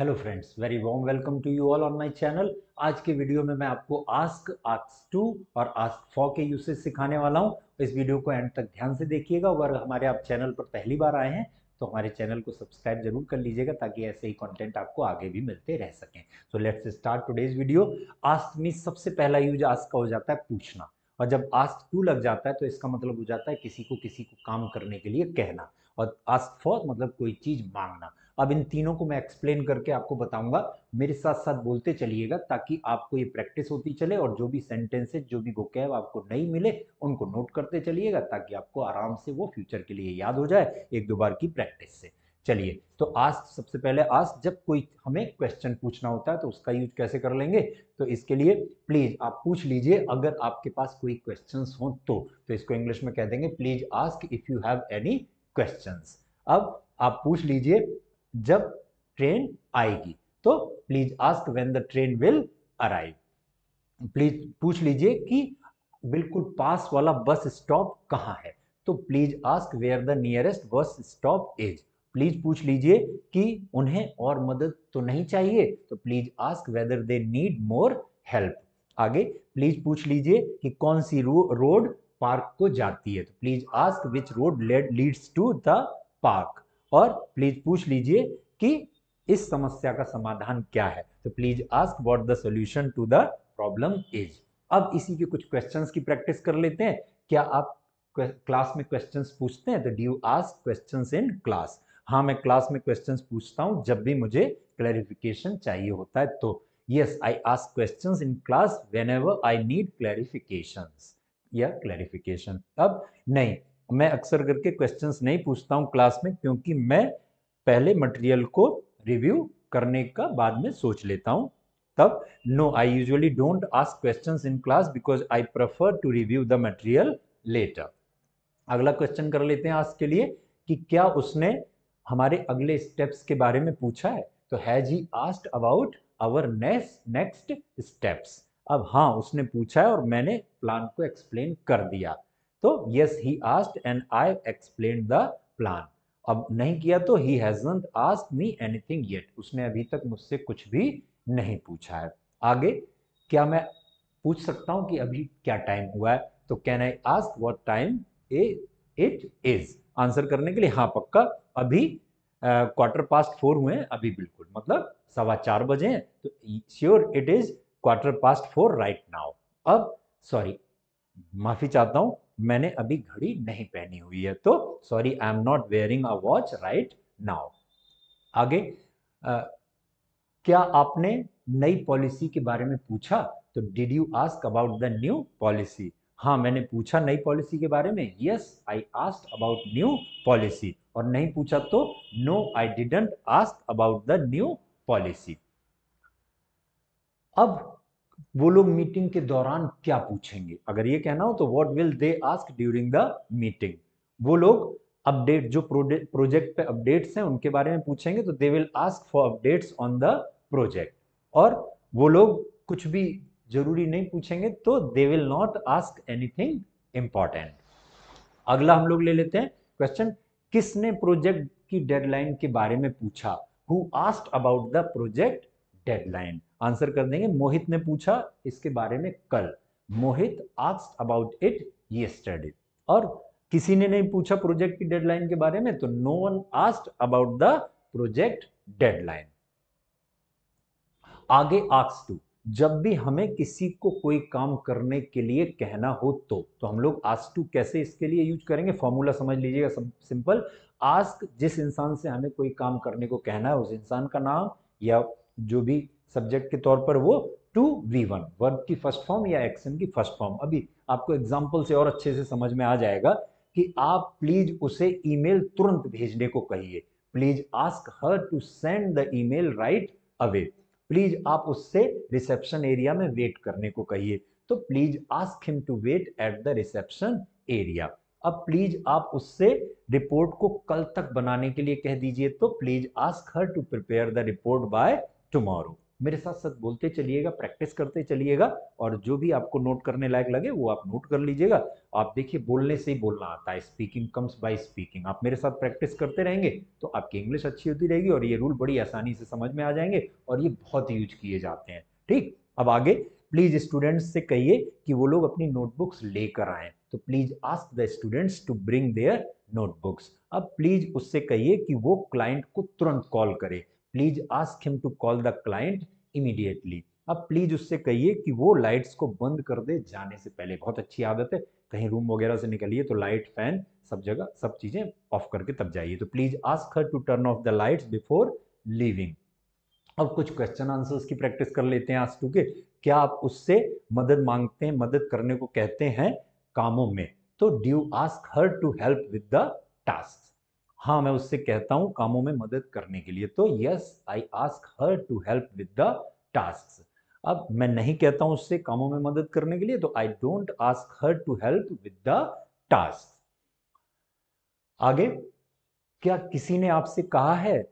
Hello friends, very warm welcome to you all on my channel. आज के video में मैं आपको आस्क, आस्क टू और आस्क फॉर के यूसेज सिखाने वाला हूं। इस वीडियो को एंड तक ध्यान से देखिएगा। अगर हमारे आप चैनल पर पहली बार आए हैं तो हमारे चैनल को सब्सक्राइब जरूर कर लीजिएगा ताकि ऐसे ही कंटेंट आपको आगे भी मिलते रह सकें। So let's start today's video. Ask mean सबसे पहला यूज आस्क का हो जाता है पूछना, और जब आस्क टू लग जाता है तो इसका मतलब हो जाता है किसी को काम करने के लिए कहना, और आस्क फॉर मतलब कोई चीज मांगना। अब इन तीनों को मैं एक्सप्लेन करके आपको बताऊंगा, मेरे साथ साथ बोलते चलिएगा ताकि आपको ये प्रैक्टिस होती चले, और जो भी सेंटेंसेस, जो भी वोकैब आपको नहीं मिले उनको नोट करते चलिएगा ताकि आपको आराम से वो फ्यूचर के लिए याद हो जाए एक दो बार की प्रैक्टिस से। चलिए, तो आस्क, सबसे पहले आस्क, जब कोई हमें क्वेश्चन पूछना होता है तो उसका यूज कैसे कर लेंगे। तो इसके लिए प्लीज आप पूछ लीजिए अगर आपके पास कोई क्वेश्चंस हो तो इसको इंग्लिश में कह देंगे please ask if you have any questions. अब आप पूछ लीजिए जब ट्रेन आएगी, तो please ask when the train will arrive. Please पूछ लीजिए कि बिल्कुल पास वाला बस स्टॉप कहाँ है, तो please ask where the nearest bus stop is. Please पूछ लीजिए कि उन्हें और मदद तो नहीं चाहिए, तो please ask whether they need more help. आगे प्लीज पूछ लीजिए कि कौन सी रोड पार्क को जाती है, तो please ask which road leads to the park. और प्लीज पूछ लीजिए कि इस समस्या का समाधान क्या है, तो please ask what the solution to the problem is. अब इसी के कुछ क्वेश्चंस की प्रैक्टिस कर लेते हैं। क्या आप क्लास में क्वेश्चंस पूछते हैं? तो do you ask questions in class? हाँ, मैं क्लास में क्वेश्चंस पूछता हूं जब भी मुझे क्लैरिफिकेशन चाहिए होता है। तो yes, I ask questions in class whenever I need clarifications या क्लैरिफिकेशन। अब नहीं, मैं अक्सर करके क्वेश्चंस नहीं पूछता हूं क्लास में, क्योंकि मैं पहले मटेरियल को रिव्यू करने का बाद में सोच लेता हूं। तब no, I usually don't ask questions in class because I prefer to review the material later. अगला क्वेश्चन कर लेते हैं आज के लिए कि क्या उसने हमारे अगले स्टेप्स के बारे में पूछा है, तो has he asked about our next steps. अब हाँ, उसने पूछा है और मैंने प्लान को एक्सप्लेन कर दिया, तो yes he asked and I explain the plan. अब नहीं किया तो he hasn't asked me anything yet, उसने अभी तक मुझसे कुछ भी नहीं पूछा है। आगे क्या मैं पूछ सकता हूं कि अभी क्या टाइम हुआ है, तो can I ask what time it is. Answer करने के लिए हाँ पक्का, अभी 4:15 हुए हैं, अभी बिल्कुल मतलब 4:15 बजे हैं, तो sure it is 4:15 right now. अब सॉरी, माफी चाहता हूं, मैंने अभी घड़ी नहीं पहनी हुई है, तो sorry, I am not wearing a watch right now. आगे क्या आपने नई पॉलिसी के बारे में पूछा, तो did you ask about the new policy. हाँ, मैंने पूछा नई पॉलिसी के बारे में, yes I asked about new policy. और नहीं पूछा तो no I didn't ask about the new policy. अब वो लोग मीटिंग के दौरान क्या पूछेंगे, अगर ये कहना हो तो what will they ask during the meeting. वो लोग अपडेट, जो प्रोजेक्ट पे अपडेट्स हैं उनके बारे में पूछेंगे, तो they will ask for updates on the project. और वो लोग कुछ भी जरूरी नहीं पूछेंगे, तो they will not ask anything important. अगला हम लोग ले लेते हैं क्वेश्चन, किसने प्रोजेक्ट की डेडलाइन के बारे में पूछा, who asked about the project deadline. Answer कर देंगे मोहित ने पूछा इसके बारे में कल, मोहित आस्क्ड अबाउट इट यस्टरडे। और किसी ने नहीं पूछा प्रोजेक्ट की डेडलाइन के बारे में, तो no one asked about the project deadline. आगे आस्क टू, जब भी हमें किसी को कोई काम करने के लिए कहना हो तो हम लोग आस्क टू कैसे इसके लिए यूज करेंगे, फॉर्मूला समझ लीजिएगा, सिंपल। आस्क, जिस इंसान से हमें कोई काम करने को कहना है उस इंसान का नाम या जो भी सब्जेक्ट के तौर पर वो, टू V1 वर्ब की फर्स्ट फॉर्म या एक्शन की फर्स्ट फॉर्म। अभी आपको एग्जांपल से और अच्छे से समझ में आ जाएगा कि आप प्लीज उसे ईमेल तुरंत भेजने को कहिए, please ask her to send the email right away. Please आप उससे रिसेप्शन एरिया में वेट करने को कहिए, तो please ask him to wait at the reception area. अब प्लीज आप उससे रिपोर्ट को कल तक बनाने के लिए कह दीजिए, तो please ask her to prepare the report by tomorrow. मेरे साथ साथ बोलते चलिएगा, प्रैक्टिस करते चलिएगा, और जो भी आपको नोट करने लायक लगे वो आप नोट कर लीजिएगा। आप देखिए, बोलने से ही बोलना आता है, स्पीकिंग कम्स बाय स्पीकिंग। आप मेरे साथ प्रैक्टिस करते रहेंगे तो आपकी इंग्लिश अच्छी होती रहेगी और ये रूल बड़ी आसानी से समझ में आ जाएंगे और ये बहुत यूज किए जाते हैं। ठीक, अब आगे प्लीज स्टूडेंट्स से कहिए कि वो लोग अपनी नोटबुक्स लेकर आए। तो please ask the students to bring their notebooks. अब प्लीज उससे कहिए कि वो क्लाइंट को तुरंत कॉल करे। Please ask him to call the client immediately. अब प्लीज उससे कहिए कि वो लाइट्स को बंद कर दे जाने से पहले। बहुत अच्छी आदत है, कहीं रूम वगैरह से निकलिए तो लाइट, फैन, सब जगह सब चीजें ऑफ करके तब जाइए। तो please ask her to turn off the lights before leaving. अब कुछ क्वेश्चन आंसर्स की प्रैक्टिस कर लेते हैं आज टू के। क्या आप उससे मदद मांगते हैं, मदद करने को कहते हैं कामों में? तो do you ask her to help with the task? हाँ, मैं उससे कहता हूं कामों में मदद करने के लिए। तो yes, I ask her to help with the task. अब मैं नहीं कहता हूं उससे कामों में मदद करने के लिए, तो I don't ask her to help with the task. आगे, क्या किसी ने आपसे कहा है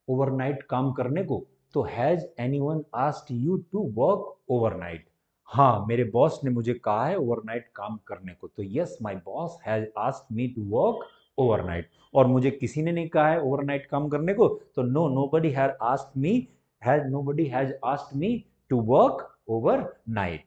ओवरनाइट काम करने को? तो has anyone asked you to work overnight? हाँ, मेरे बॉस ने मुझे कहा है ओवरनाइट काम करने को। तो yes, my boss has asked me to work overnight. और मुझे किसी ने नहीं कहा है ओवरनाइट काम करने को, तो no, nobody has asked me, nobody has asked me to work overnight.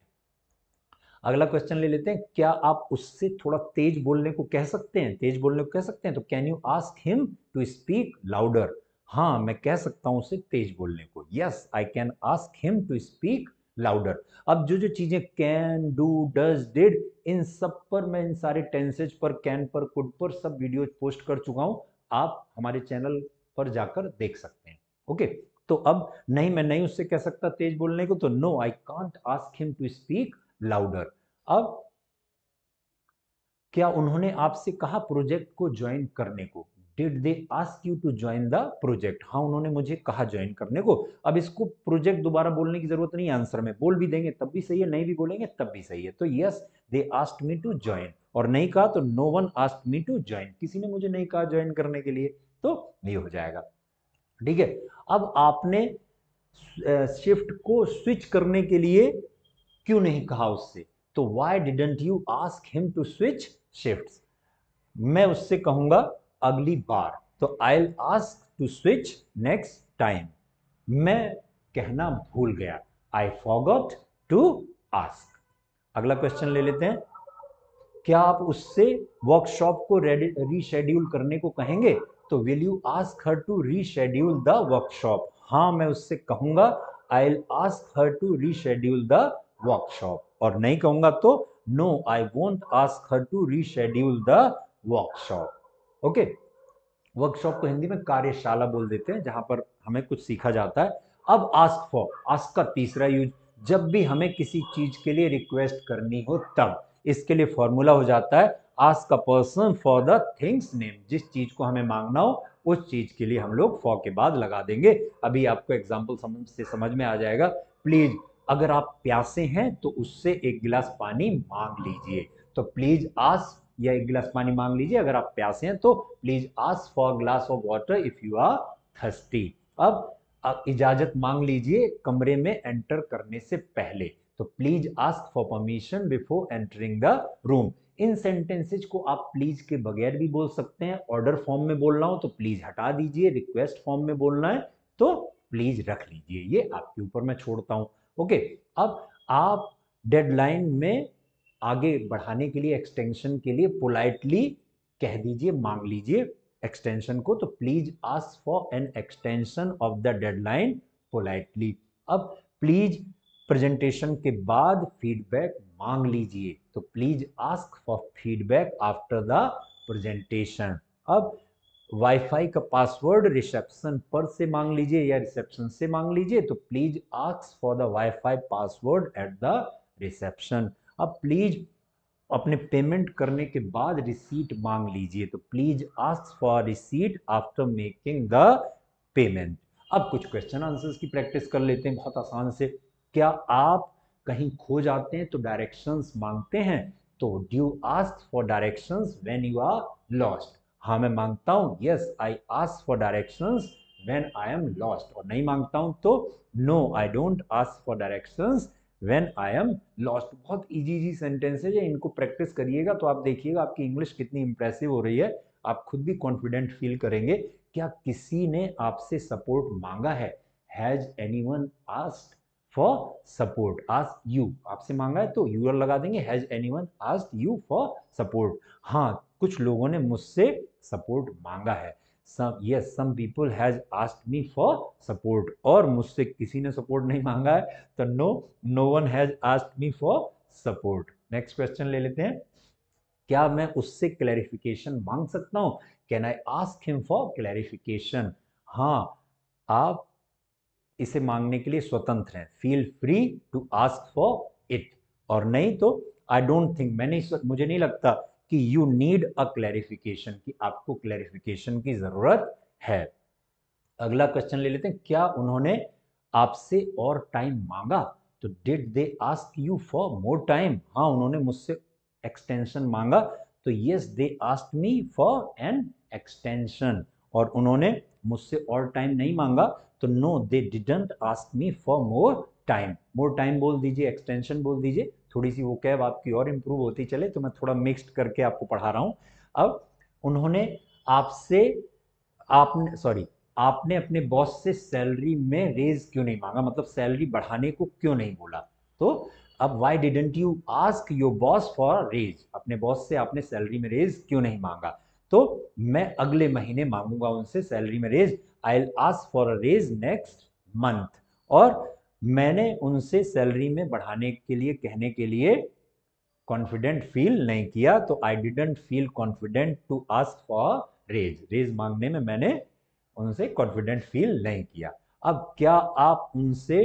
अगला क्वेश्चन ले लेते हैं। क्या आप उससे थोड़ा तेज बोलने को कह सकते हैं? तेज बोलने को कह सकते हैं। तो can you ask him to speak louder? हाँ, मैं कह सकता हूं उसे तेज बोलने को। Yes, I can ask him to speak louder. अब जो जो चीजें कैन, डू, डज, डिड, इन सब पर मैं, इन सारे टेंसेज पर, कैन पर, कुड पर सब वीडियो पोस्ट कर चुका हूं। आप हमारे चैनल पर जाकर देख सकते हैं। ओके, तो अब नहीं, मैं नहीं उससे कह सकता तेज बोलने को, तो no, I can't ask him to speak louder. अब क्या उन्होंने आपसे कहा प्रोजेक्ट को ज्वाइन करने को? Did they ask you to join the project? हाँ, उन्होंने मुझे कहा ज्वाइन करने को। अब इसको प्रोजेक्ट दोबारा बोलने की जरूरत नहीं है, आंसर में बोल भी देंगे तब भी सही है, नहीं भी बोलेंगे तब भी सही है। तो yes, they asked me to join. और नहीं कहा तो no one asked me to join, किसी ने मुझे नहीं कहा ज्वाइन करने के लिए। तो ये हो जाएगा। ठीक है, अब आपने शिफ्ट को स्विच करने के लिए क्यों नहीं कहा उससे? तो why didn't you ask him to switch shifts? मैं उससे कहूंगा अगली बार। तो I will ask to switch next time. मैं कहना भूल गया, आई फॉरगॉट टू आस्क। अगला क्वेश्चन ले लेते हैं। क्या आप उससे वर्कशॉप को रीशेड्यूल करने को कहेंगे? तो will you ask her to reschedule the workshop? हाँ, मैं उससे कहूंगा I will ask her to reschedule the workshop. और नहीं कहूंगा तो no, I won't ask her to reschedule the workshop. Okay, workshop को हिंदी में कार्यशाला बोल देते हैं, जहां पर हमें कुछ सीखा जाता है। अब आस्क फॉर, आस्क का तीसरा यूज, जब भी हमें किसी चीज के लिए रिक्वेस्ट करनी हो तब। इसके लिए फॉर्मूला हो जाता है ask a person for the things name. जिस चीज को हमें मांगना हो उस चीज के लिए हम लोग फॉर के बाद लगा देंगे। अभी आपको एग्जाम्पल से समझ में आ जाएगा। प्लीज, अगर आप प्यासे हैं तो उससे एक गिलास पानी मांग लीजिए। तो प्लीज आस्क, या एक गिलास पानी मांग लीजिए अगर आप प्यासे हैं। तो please ask for glass of water if you are thirsty. अब इजाजत मांग लीजिए कमरे में एंटर करने से पहले। तो please ask for permission before entering the room. In sentences को आप प्लीज के बगैर भी बोल सकते हैं। ऑर्डर फॉर्म में बोल रहा हूं तो प्लीज हटा दीजिए, रिक्वेस्ट फॉर्म में बोलना है तो प्लीज रख लीजिए। ये आपके ऊपर मैं छोड़ता हूं। ओके, अब आप डेडलाइन में आगे बढ़ाने के लिए, एक्सटेंशन के लिए पोलाइटली कह दीजिए, मांग लीजिए एक्सटेंशन को। तो please ask for an extension of the deadline politely. अब प्लीज प्रेजेंटेशन के बाद फीडबैक मांग लीजिए। तो please ask for feedback after the presentation. अब वाईफाई का पासवर्ड रिसेप्शन पर से मांग लीजिए या रिसेप्शन से मांग लीजिए। तो please ask for the wifi password eight the reception. अब प्लीज अपने पेमेंट करने के बाद रिसीट मांग लीजिए। तो please ask for receipt after making the payment. अब कुछ क्वेश्चन आंसर्स की प्रैक्टिस कर लेते हैं बहुत आसान से। क्या आप कहीं खो जाते हैं तो डायरेक्शंस मांगते हैं? तो do you ask for directions when you are lost? हाँ, मैं मांगता हूं। Yes, I ask for directions when I am lost, और नहीं मांगता हूं तो no I don't ask for directions when I am lost. बहुत इजी इजी सेंटेंसेज है, इनको प्रैक्टिस करिएगा तो आप देखिएगा आपकी इंग्लिश कितनी इंप्रेसिव हो रही है, आप खुद भी कॉन्फिडेंट फील करेंगे। क्या किसी ने आपसे सपोर्ट मांगा है? Has anyone asked for support? Ask you, आपसे मांगा है तो यू लगा देंगे, has anyone asked you for support? हाँ, कुछ लोगों ने मुझसे सपोर्ट मांगा है। some people has asked me for support, और मुझसे किसी ने सपोर्ट नहीं मांगा है तो no one has asked me for support। Next question ले लेते हैं। क्या मैं उससे क्लैरिफिकेशन मांग सकता हूं? Can I ask him for clarification? हाँ, आप इसे मांगने के लिए स्वतंत्र हैं, feel free to ask for it. और नहीं तो आई डोंट थिंक, मुझे नहीं लगता कि यू नीड अ क्लैरिफिकेशन, कि आपको क्लैरिफिकेशन की जरूरत है। अगला क्वेश्चन ले लेते हैं। क्या उन्होंने आपसे और टाइम मांगा? तो did they ask you for more time? हाँ, उन्होंने मुझसे एक्सटेंशन मांगा, तो yes they asked me for an extension. और उन्होंने मुझसे और टाइम नहीं मांगा तो no they didn't ask me for more time बोल दीजिए, एक्सटेंशन बोल दीजिए, थोड़ी सी वो कैब आपकी और इंप्रूव होती चले, तो मैं थोड़ा मिक्स्ड करके आपको पढ़ा रहा हूं। अब उन्होंने आपसे आपने सॉरी आपने अपने बॉस से सैलरी में रेज क्यों नहीं मांगा, मतलब सैलरी बढ़ाने को क्यों नहीं बोला? तो अब why didn't you ask your boss for raise? अपने बॉस से आपने सैलरी में रेज क्यों नहीं मांगा? तो मैं अगले महीने मांगूंगा उनसे सैलरी में raise, I will ask for a raise next month. और मैंने उनसे सैलरी में बढ़ाने के लिए कहने के लिए कॉन्फिडेंट फील नहीं किया, तो I didn't feel confident to ask for raise मांगने में मैंने उनसे कॉन्फिडेंट फील नहीं किया। अब क्या आप उनसे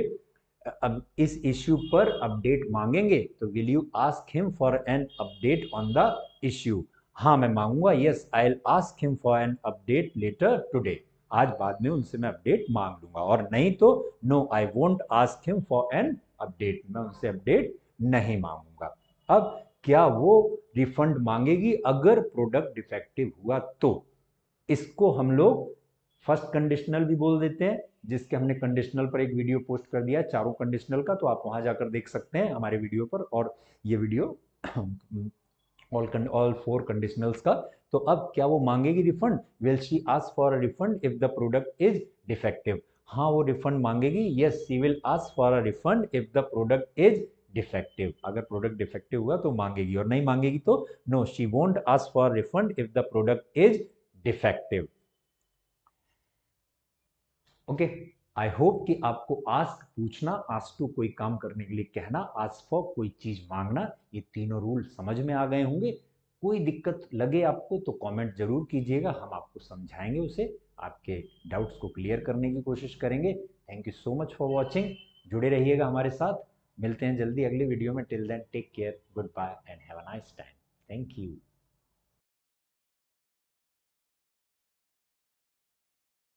अब इस इश्यू पर अपडेट मांगेंगे? तो will you ask him for an update on the issue? हाँ, मैं मांगूंगा, yes I will ask him for an update later today, आज बाद में उनसे मैं अपडेट मांग लूंगा। और नहीं तो no I won't ask him for an update, मैं उनसे अपडेट नहीं मांगूंगा। अब क्या वो रिफंड मांगेगी अगर प्रोडक्ट डिफेक्टिव हुआ? तो इसको हम लोग फर्स्ट कंडीशनल भी बोल देते हैं, जिसके हमने कंडीशनल पर एक वीडियो पोस्ट कर दिया है, चारों कंडीशनल का, तो आप वहां जाकर देख सकते हैं हमारे वीडियो पर, और ये वीडियो ऑल फोर कंडीशनल्स का। तो अब क्या वो मांगेगी refund? Will she ask for a refund if the product is defective? हाँ, वो रिफंड मांगेगी, yes she will ask for a refund if the product is defective. अगर प्रोडक्ट डिफेक्टिव हुआ तो मांगेगी, और नहीं मांगेगी तो no she won't ask for refund if the product is defective. Okay, I hope कि आपको आस्क पूछना, आस्क टू कोई काम करने के लिए कहना, आस्क फॉर कोई चीज मांगना, ये तीनों रूल समझ में आ गए होंगे। कोई दिक्कत लगे आपको तो कमेंट जरूर कीजिएगा, हम आपको समझाएंगे, उसे आपके डाउट्स को क्लियर करने की कोशिश करेंगे। Thank you so much for watching, जुड़े रहिएगा हमारे साथ, मिलते हैं जल्दी अगले वीडियो में। Till then take care, good bye and have a nice time. Thank you.